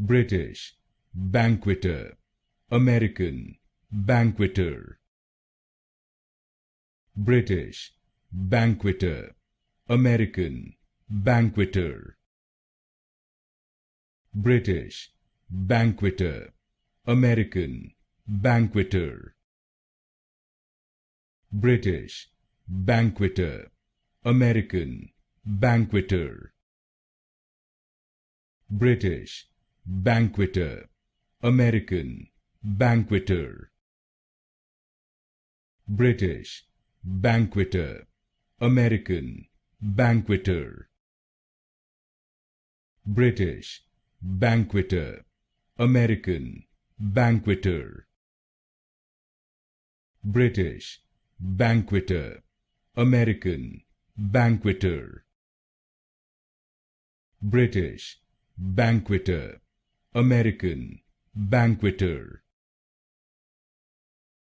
British, Banqueter, American, Banqueter. British, Banqueter, American, Banqueter. British, Banqueter, American, Banqueter. British, Banqueter, American, Banqueter. British, Banqueter, American, Banqueter. British, Banqueter, American, Banqueter. British, Banqueter, American, Banqueter. British, Banqueter, American, Banqueter. British, Banqueter, American, Banqueter.